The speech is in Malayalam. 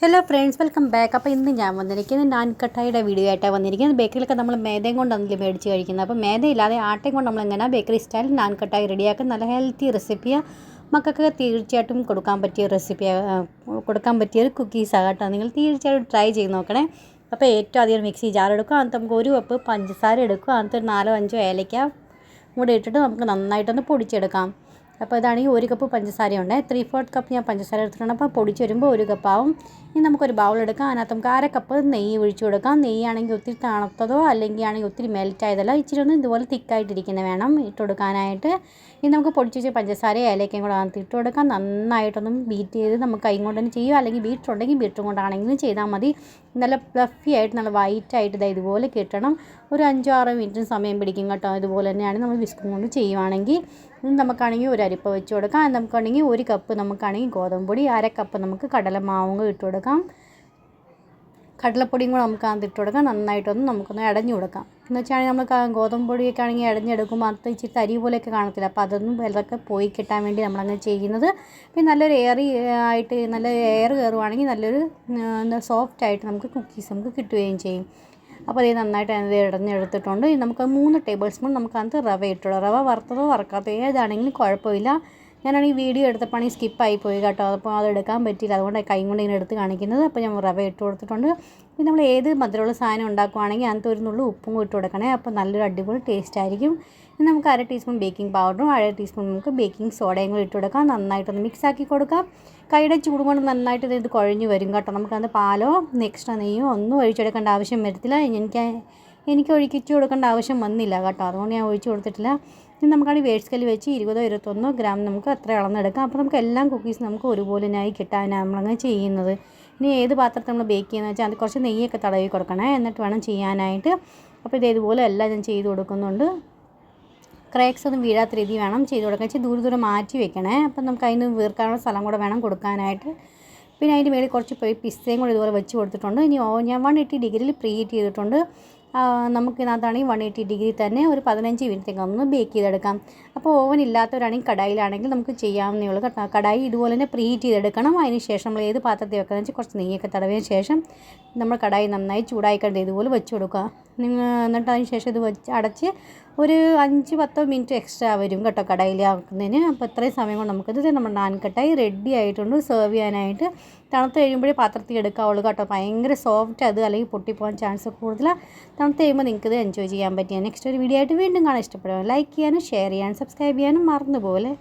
Hello friends, welcome back. അപ്പോൾ ഇന്ന് ഞാൻ വന്നിരിക്കുന്നത് നാൻ കട്ടായിയുടെ വീഡിയോ ആയിട്ടാണ് വന്നിരിക്കുന്നത്. ബേക്കറിയിലൊക്കെ നമ്മൾ മേദയും കൊണ്ടാണല്ലോ മേടിച്ച് കഴിക്കുന്നത്. അപ്പോൾ മേദയില്ലാതെ ആട്ടയും കൊണ്ട് നമ്മൾ എങ്ങനെ ബേക്കറി സ്റ്റൈൽ നാൻ കട്ടായി റെഡിയാക്കും. നല്ല ഹെൽത്തി റെസിപ്പിയാണ്. മക്കൾക്ക് തീർച്ചയായിട്ടും കൊടുക്കാൻ പറ്റിയ കൊടുക്കാൻ പറ്റിയൊരു കുക്കീസാണ് കേട്ടോ. നിങ്ങൾ തീർച്ചയായിട്ടും ട്രൈ ചെയ്ത് നോക്കണേ. അപ്പോൾ ഏറ്റവും അധികം മിക്സി ജാർ എടുക്കുക. അതിനകത്ത് നമുക്ക് 1 കപ്പ് പഞ്ചസാര എടുക്കുക. അതിനകത്ത് 4-5 ഏലയ്ക്ക കൂടെ ഇട്ടിട്ട് നമുക്ക് നന്നായിട്ടൊന്ന് പൊടിച്ചെടുക്കാം. അപ്പോൾ ഇതാണെങ്കിൽ 1 കപ്പ് പഞ്ചസാരയുണ്ട്. 3/4 കപ്പ് ഞാൻ പഞ്ചസാര എടുത്തിട്ടുണ്ട്. അപ്പോൾ പൊടിച്ച് വരുമ്പോൾ 1 കപ്പാവും. ഇനി നമുക്കൊരു ബൗൾ എടുക്കാം. അതിനകത്ത് നമുക്ക് 1/2 കപ്പ് നെയ്യ് ഒഴിച്ചു കൊടുക്കാം. നെയ്യാണെങ്കിൽ ഒത്തിരി തണുത്തതോ അല്ലെങ്കിൽ ആണെങ്കിൽ ഒത്തിരി മെൽറ്റായതല്ല, ഇച്ചിരി ഒന്ന് ഇതുപോലെ തിക്കായിട്ടിരിക്കുന്ന വേണം ഇട്ട് കൊടുക്കാനായിട്ട്. ഇനി നമുക്ക് പൊടിച്ച് വെച്ച പഞ്ചസാര ഏലക്കയും കൂടെ അതിനകത്ത് ഇട്ട് കൊടുക്കാം. നന്നായിട്ടൊന്നും ബീറ്റ് ചെയ്ത് നമുക്ക് കൈ കൊണ്ട് തന്നെ ചെയ്യുക, അല്ലെങ്കിൽ ബീറ്റർ ഉണ്ടെങ്കിൽ ബീറ്റർ കൊണ്ടാണെങ്കിലും ചെയ്താൽ മതി. നല്ല ഫ്ലഫി ആയിട്ട് നല്ല വൈറ്റായിട്ട് ഇതുപോലെ കിട്ടണം. ഒരു 5-6 മിനിറ്റ് സമയം പിടിക്കും കേട്ടോ. ഇതുപോലെ തന്നെയാണ് നമ്മൾ വിസ്കും കൊണ്ട് ചെയ്യുവാണെങ്കിൽ. നമുക്കാണെങ്കിൽ ഒരു അരിപ്പ വെച്ച് കൊടുക്കാം. നമുക്കാണെങ്കിൽ 1 കപ്പ് നമുക്കാണെങ്കിൽ ഗോതമ്പ് പൊടി, 1/2 കപ്പ് നമുക്ക് കടലമാവും ഇട്ട് കൊടുക്കാം. കടലപ്പൊടിയും കൂടെ നമുക്ക് അതിനകത്ത് ഇട്ട് കൊടുക്കാം. നന്നായിട്ടൊന്ന് നമുക്കൊന്ന് ഇടഞ്ഞു കൊടുക്കാം. എന്ന് വെച്ചാൽ നമ്മൾ ഗോതമ്പ് പൊടിയൊക്കെ ആണെങ്കിൽ ഇടഞ്ഞെടുക്കുമ്പോൾ അത് ഇച്ചിരി തരി പോലെയൊക്കെ കാണത്തില്ല. അപ്പോൾ അതൊന്നും വെള്ളമൊക്കെ പോയി കിട്ടാൻ വേണ്ടി നമ്മളങ്ങനെ ചെയ്യുന്നത്. പിന്നെ നല്ലൊരു ആയിട്ട് നല്ല എയർ കയറുവാണെങ്കിൽ നല്ലൊരു സോഫ്റ്റായിട്ട് നമുക്ക് കുക്കീസ് നമുക്ക് കിട്ടുകയും ചെയ്യും. അപ്പോൾ അത് നന്നായിട്ട് അതിനകത്ത് ഇടഞ്ഞെടുത്തിട്ടുണ്ട്. നമുക്ക് 3 ടേബിൾ സ്പൂൺ നമുക്ക് അതിനകത്ത് റവ ഇട്ടുള്ളൂ. റവ വറുത്തതോ വറുക്കാത്തതോ ഏതാണെങ്കിലും കുഴപ്പമില്ല. ഞാനാണെങ്കിൽ വീഡിയോ എടുത്തപ്പോഴാണെങ്കിൽ സ്കിപ്പായി പോയി കേട്ടോ. അപ്പോൾ അത് എടുക്കാൻ പറ്റിയില്ല. അതുകൊണ്ട് കൈ കൊണ്ട് ഇങ്ങനെ എടുത്ത് കാണിക്കുന്നത്. അപ്പോൾ ഞാൻ റവ ഇട്ട് കൊടുത്തിട്ടുണ്ട്. പിന്നെ നമ്മൾ ഏത് മധുരമുള്ള സാധനം ഉണ്ടാക്കുവാണെങ്കിൽ അതിനകത്ത് ഒരു നുള്ളു ഉപ്പും ഇട്ട് കൊടുക്കണേ. അപ്പോൾ നല്ലൊരു അടിപൊളി ടേസ്റ്റ് ആയിരിക്കും. ഇനി നമുക്ക് 1/2 ടീസ്പൂൺ ബേക്കിംഗ് പൗഡറും 1/2 ടീസ്പൂൺ നമുക്ക് ബേക്കിംഗ് സോഡയും കൂടി ഇട്ട് കൊടുക്കാം. നന്നായിട്ടൊന്ന് മിക്സാക്കി കൊടുക്കാം. കൈയുടെ ചൂട് കൊണ്ട് നന്നായിട്ട് ഇത് കുഴഞ്ഞു വരും കേട്ടോ. നമുക്കത് പാലോ എക്സ്ട്രാ നെയ്യോ ഒന്നും ഒഴിച്ചെടുക്കേണ്ട ആവശ്യം വരത്തില്ല. എനിക്ക് ഒഴിച്ചു കൊടുക്കേണ്ട ആവശ്യം വന്നില്ല കേട്ടോ. അതുകൊണ്ട് ഞാൻ ഒഴിച്ചു കൊടുത്തിട്ടില്ല. ഇനി നമുക്കാണെങ്കിൽ വെയിറ്റ് സ്കെയിൽ വെച്ച് 20-21 ഗ്രാം നമുക്ക് അത്ര അളന്നെടുക്കാം. അപ്പോൾ നമുക്ക് എല്ലാം കുക്കീസ് നമുക്ക് ഒരുപോലെ കിട്ടാനാണ് നമ്മളങ്ങനെ ചെയ്യുന്നത്. ഇനി ഏത് പാത്രത്തിൽ നമ്മൾ ബേക്ക് ചെയ്യുന്നത് വെച്ചാൽ അത് കുറച്ച് നെയ്യൊക്കെ തടവി കൊടുക്കണേ. എന്നിട്ട് വേണം ചെയ്യാനായിട്ട്. അപ്പോൾ ഇതേപോലെ എല്ലാം ഞാൻ ചെയ്ത് കൊടുക്കുന്നുണ്ട്. ക്രാക്സ് ഒന്നും വീഴാത്ത രീതി വേണം ചെയ്ത് കൊടുക്കാൻ. വെച്ചാൽ ദൂരെ മാറ്റി വെക്കണേ. അപ്പം നമുക്ക് അതിന് വീർക്കാനുള്ള സ്ഥലം കൂടെ വേണം കൊടുക്കാനായിട്ട്. പിന്നെ അതിൻ്റെ മേളിൽ കുറച്ച് പിസ്തയും കൂടെ ഇതുപോലെ വെച്ച് കൊടുത്തിട്ടുണ്ട്. ഇനി ഞാൻ 180 ഡിഗ്രിയിൽ പ്രീ ഹീറ്റ് ചെയ്തിട്ടുണ്ട്. നമുക്കിതിനകത്താണെങ്കിൽ 180 ഡിഗ്രി തന്നെ ഒരു 15 മിനിറ്റൊക്കെ ഒന്ന് ബേക്ക് ചെയ്തെടുക്കാം. അപ്പോൾ ഓവൻ ഇല്ലാത്തവരാണെങ്കിൽ കടായിലാണെങ്കിൽ നമുക്ക് ചെയ്യാവുന്നേ ഉള്ളൂ കേട്ടോ. കടായി ഇതുപോലെ തന്നെ പ്രീ ഹീറ്റ് ചെയ്തെടുക്കണം. അതിന് ശേഷം നമ്മൾ ഏത് പാത്രത്തിൽ വെക്കുകയെന്ന് വെച്ചാൽ കുറച്ച് നെയ്യൊക്കെ തടവിയതിന് ശേഷം നമ്മൾ കടായി നന്നായി ചൂടായി കണ്ട് ഇതുപോലെ വെച്ച് കൊടുക്കുക. എന്നിട്ട് അതിന് ശേഷം ഇത് അടച്ച് ഒരു 5-10 മിനിറ്റ് എക്സ്ട്രാ വരും കേട്ടോ കടായിലാക്കുന്നതിന്. അപ്പോൾ ഇത്രയും സമയം കൊണ്ട് നമുക്കിത് നമ്മുടെ നാൻ കട്ടായി റെഡി ആയിട്ടുണ്ട് സെർവ് ചെയ്യാനായിട്ട്. തണുത്ത് കഴിയുമ്പോഴേ പാത്രത്തിൽ എടുക്കാവുള്ളൂ കേട്ടോ. ഭയങ്കര സോഫ്റ്റ് അത്, അല്ലെങ്കിൽ പൊട്ടിപ്പോകാൻ ചാൻസ് കൂടുതലാണ്. തണുത്ത് കഴിയുമ്പോൾ നിങ്ങൾക്കിത് എൻജോയ് ചെയ്യാൻ പറ്റിയ നെക്സ്റ്റ് ഒരു വീഡിയോ ആയിട്ട് വീണ്ടും കാണാൻ ഇഷ്ടപ്പെടുക. ലൈക്ക് ചെയ്യാനും ഷെയർ ചെയ്യാനും സബ്സ്ക്രൈബ് ചെയ്യാനും മറന്നുപോലെ.